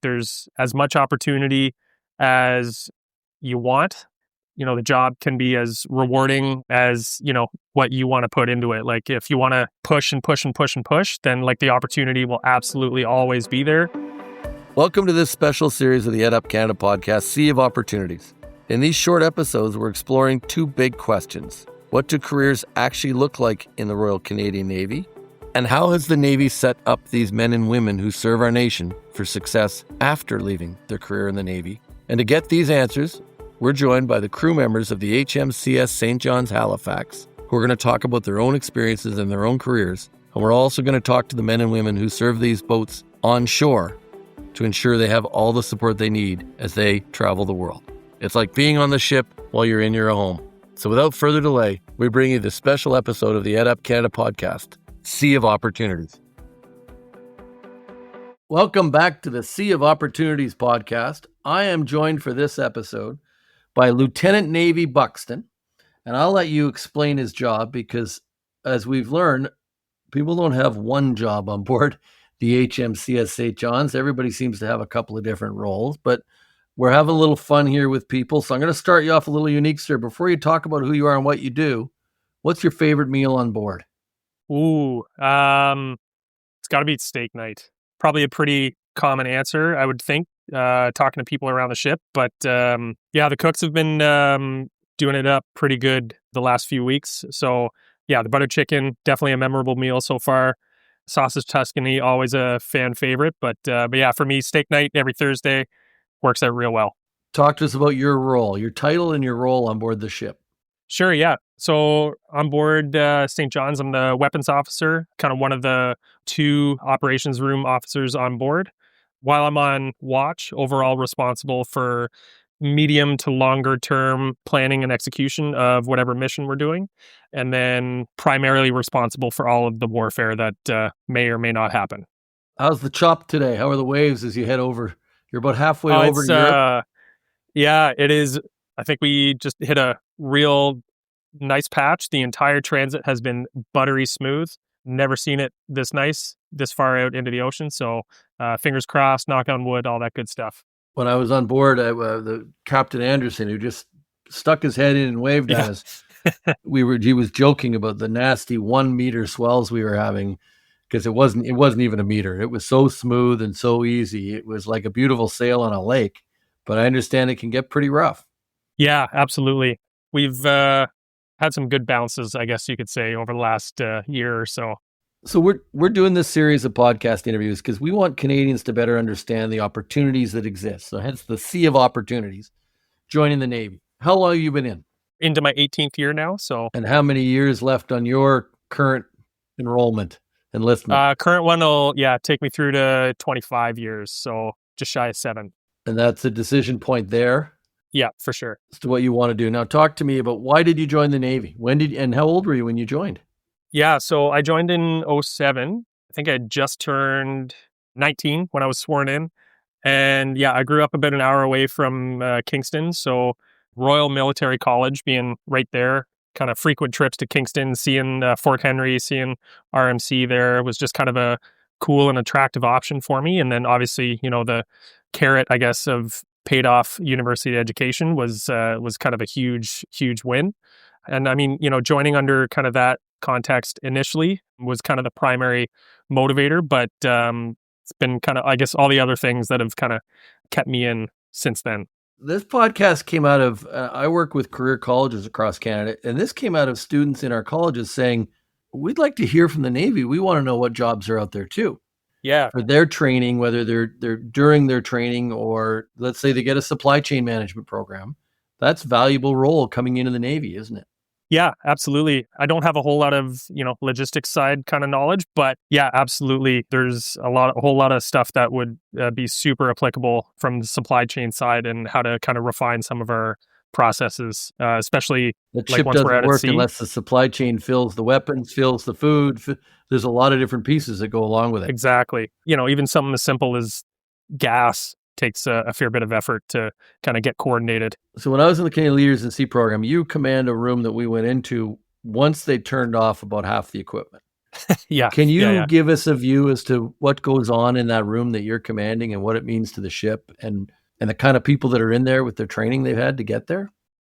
there's as much opportunity as you want. The job can be as rewarding as, what you want to put into it. Like if you want to push and push and push and push, then like the opportunity will absolutely always be there. Welcome to this special series of the EdUp Canada Podcast, Sea of Opportunities. In these short episodes, we're exploring two big questions. What do careers actually look like in the Royal Canadian Navy? And how has the Navy set up these men and women who serve our nation for success after leaving their career in the Navy? And to get these answers, we're joined by the crew members of the HMCS St. John's Halifax, who are going to talk about their own experiences and their own careers. And we're also going to talk to the men and women who serve these boats on shore to ensure they have all the support they need as they travel the world. It's like being on the ship while you're in your home. So without further delay, we bring you this special episode of the EdUp Canada Podcast, Sea of Opportunities. Welcome back to the Sea of Opportunities podcast. I am joined for this episode by Lieutenant Navy Buxton, and I'll let you explain his job because, as we've learned, people don't have one job on board the HMCS St. John's. Everybody seems to have a couple of different roles, but we're having a little fun here with people. So I'm going to start you off a little unique, sir. Before you talk about who you are and what you do, what's your favorite meal on board? It's got to be steak night. Probably a pretty common answer, I would think, talking to people around the ship. But the cooks have been doing it up pretty good the last few weeks. So yeah, the butter chicken, definitely a memorable meal so far. Sausage Tuscany, always a fan favorite. But yeah, for me, steak night every Thursday works out real well. Talk to us about your role, your title and your role on board the ship. Sure, yeah. So on board St. John's, I'm the weapons officer, kind of one of the two operations room officers on board. While I'm on watch, overall responsible for medium to longer term planning and execution of whatever mission we're doing, and then primarily responsible for all of the warfare that may or may not happen. How's the chop today? How are the waves as you head over? You're about halfway over Europe. Yeah, it is. I think we just hit a real nice patch. The entire transit has been buttery smooth. Never seen it this nice, this far out into the ocean. So fingers crossed, knock on wood, all that good stuff. When I was on board, the Captain Anderson, who just stuck his head in and waved at us, he was joking about the nasty 1 meter swells we were having, because it wasn't even a meter. It was so smooth and so easy. It was like a beautiful sail on a lake, but I understand it can get pretty rough. Yeah, absolutely. We've had some good bounces, I guess you could say, over the last year or so. So we're doing this series of podcast interviews because we want Canadians to better understand the opportunities that exist. So hence the Sea of Opportunities, joining the Navy. How long have you been in? Into my 18th year now. So. And how many years left on your current enrollment? Enlistment. Current one will, take me through to 25 years. So just shy of 7. And that's a decision point there. Yeah, for sure. As to what you want to do. Now talk to me about why did you join the Navy? And how old were you when you joined? Yeah, so I joined in 2007. I think I had just turned 19 when I was sworn in. And yeah, I grew up about an hour away from Kingston. So Royal Military College being right there, kind of frequent trips to Kingston, seeing Fort Henry, seeing RMC there was just kind of a cool and attractive option for me. And then obviously, the carrot, I guess, of paid off university education was kind of a huge win. And I mean, joining under kind of that context initially was kind of the primary motivator, but it's been kind of, I guess, all the other things that have kind of kept me in since then. This podcast came out of, I work with career colleges across Canada, and this came out of students in our colleges saying, we'd like to hear from the Navy. We want to know what jobs are out there too. Yeah. For their training, whether they're during their training or let's say they get a supply chain management program. That's a valuable role coming into the Navy, isn't it? Yeah, absolutely. I don't have a whole lot of, logistics side kind of knowledge, but yeah, absolutely. There's a whole lot of stuff that would be super applicable from the supply chain side and how to kind of refine some of our processes, especially the ship once we're out doesn't work at sea. Unless the supply chain fills the weapons, fills the food. There's a lot of different pieces that go along with it. Exactly. Even something as simple as gas takes a fair bit of effort to kind of get coordinated. So when I was in the Canadian Leaders in Sea program, you command a room that we went into once they turned off about half the equipment. Yeah. Can Yeah. you Yeah. give us a view as to what goes on in that room that you're commanding and what it means to the ship and the kind of people that are in there with their training they've had to get there?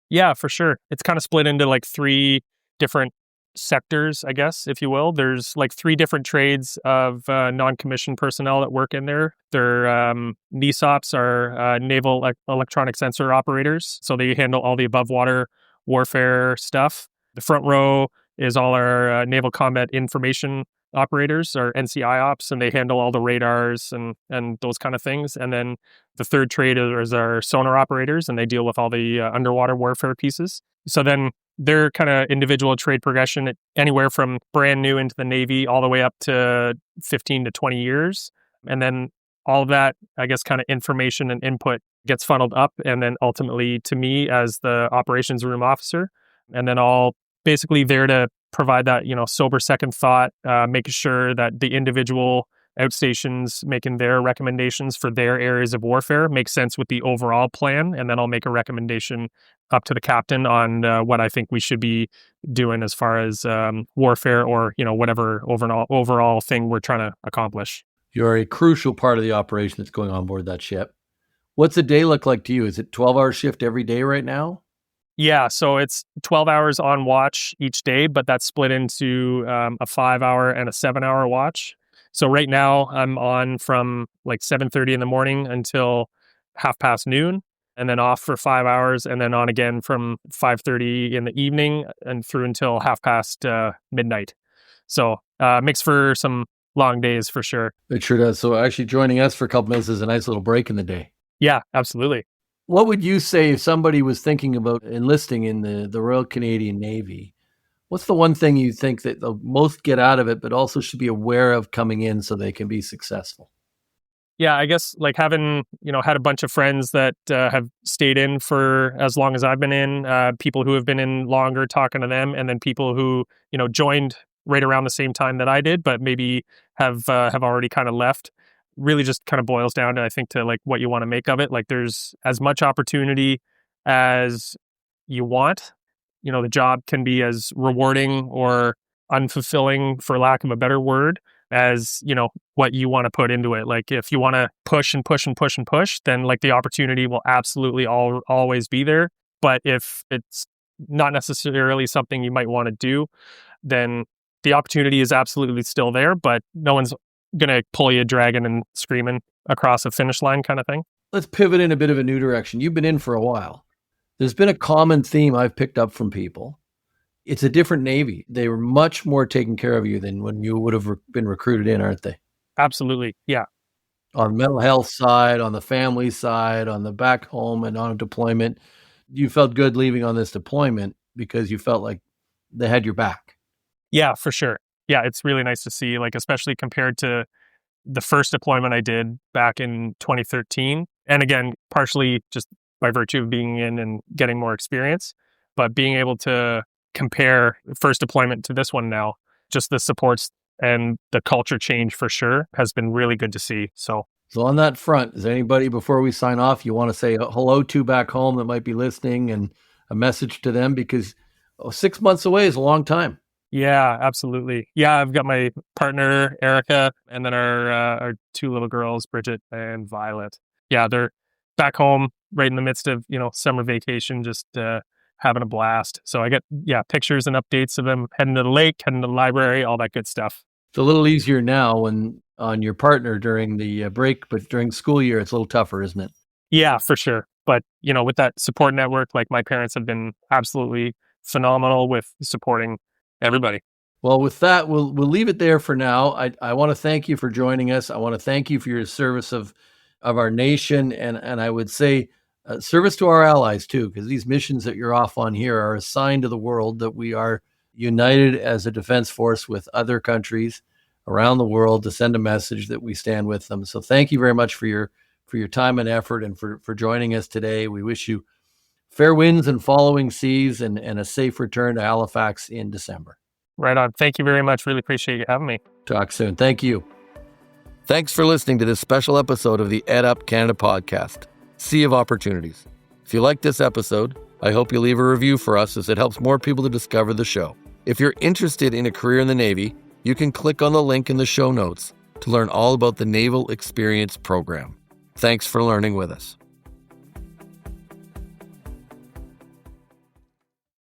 Yeah, for sure. It's kind of split into like three different sectors, I guess, if you will. There's like three different trades of non-commissioned personnel that work in there. Their NESOPs are Naval Electronic Sensor Operators. So they handle all the above water warfare stuff. The front row is all our Naval Combat Information Operators, or NCI ops, and they handle all the radars and those kind of things. And then the third trade is our sonar operators, and they deal with all the underwater warfare pieces. So then their kind of individual trade progression, anywhere from brand new into the Navy all the way up to 15 to 20 years. And then all of that, I guess, kind of information and input gets funneled up and then ultimately to me as the operations room officer. And then all basically there to provide that, sober second thought, making sure that the individual outstations making their recommendations for their areas of warfare make sense with the overall plan. And then I'll make a recommendation up to the captain on what I think we should be doing as far as warfare or, whatever overall thing we're trying to accomplish. You're a crucial part of the operation that's going on board that ship. What's a day look like to you? Is it 12-hour shift every day right now? Yeah, so it's 12 hours on watch each day, but that's split into a 5-hour and a 7-hour watch. So right now I'm on from like 7:30 in the morning until 12:30 and then off for 5 hours and then on again from 5:30 in the evening and through until past midnight. So makes for some long days for sure. It sure does. So actually joining us for a couple minutes is a nice little break in the day. Yeah, absolutely. What would you say if somebody was thinking about enlisting in the Royal Canadian Navy? What's the one thing you think that they'll most get out of it, but also should be aware of coming in so they can be successful? Yeah, I guess like having, had a bunch of friends that have stayed in for as long as I've been in, people who have been in longer, talking to them, and then people who, joined right around the same time that I did, but maybe have already kind of left. Really just kind of boils down to, I think, to like what you want to make of it. Like there's as much opportunity as you want. The job can be as rewarding or unfulfilling, for lack of a better word, as, what you want to put into it. Like if you want to push and push and push and push, then like the opportunity will absolutely always be there. But if it's not necessarily something you might want to do, then the opportunity is absolutely still there, but no one's going to pull you dragging and screaming across a finish line kind of thing. Let's pivot in a bit of a new direction. You've been in for a while. There's been a common theme I've picked up from people. It's a different Navy. They were much more taking care of you than when you would have been recruited in, aren't they? Absolutely. Yeah. On the mental health side, on the family side, on the back home and on a deployment, you felt good leaving on this deployment because you felt like they had your back. Yeah, for sure. Yeah, it's really nice to see, like, especially compared to the first deployment I did back in 2013. And again, partially just by virtue of being in and getting more experience, but being able to compare first deployment to this one now, just the supports and the culture change for sure has been really good to see. So on that front, is there anybody before we sign off you want to say hello to back home that might be listening and a message to them? Because 6 months away is a long time. Yeah, absolutely. Yeah, I've got my partner, Erica, and then our two little girls, Bridget and Violet. Yeah, they're back home right in the midst of, summer vacation, just having a blast. So I get, pictures and updates of them heading to the lake, heading to the library, all that good stuff. It's a little easier now when on your partner during the break, but during school year, it's a little tougher, isn't it? Yeah, for sure. But, with that support network, like my parents have been absolutely phenomenal with supporting everybody. Well, with that, we'll leave it there for now. I want to thank you for joining us. I want to thank you for your service of our nation. And I would say service to our allies too, because these missions that you're off on here are a sign to the world that we are united as a defense force with other countries around the world to send a message that we stand with them. So thank you very much for your time and effort and for joining us today. We wish you fair winds and following seas and a safe return to Halifax in December. Right on. Thank you very much. Really appreciate you having me. Talk soon. Thank you. Thanks for listening to this special episode of the EdUp Canada Podcast, Sea of Opportunities. If you like this episode, I hope you leave a review for us as it helps more people to discover the show. If you're interested in a career in the Navy, You can click on the link in the show notes to learn all about the Naval Experience Program. Thanks for learning with us.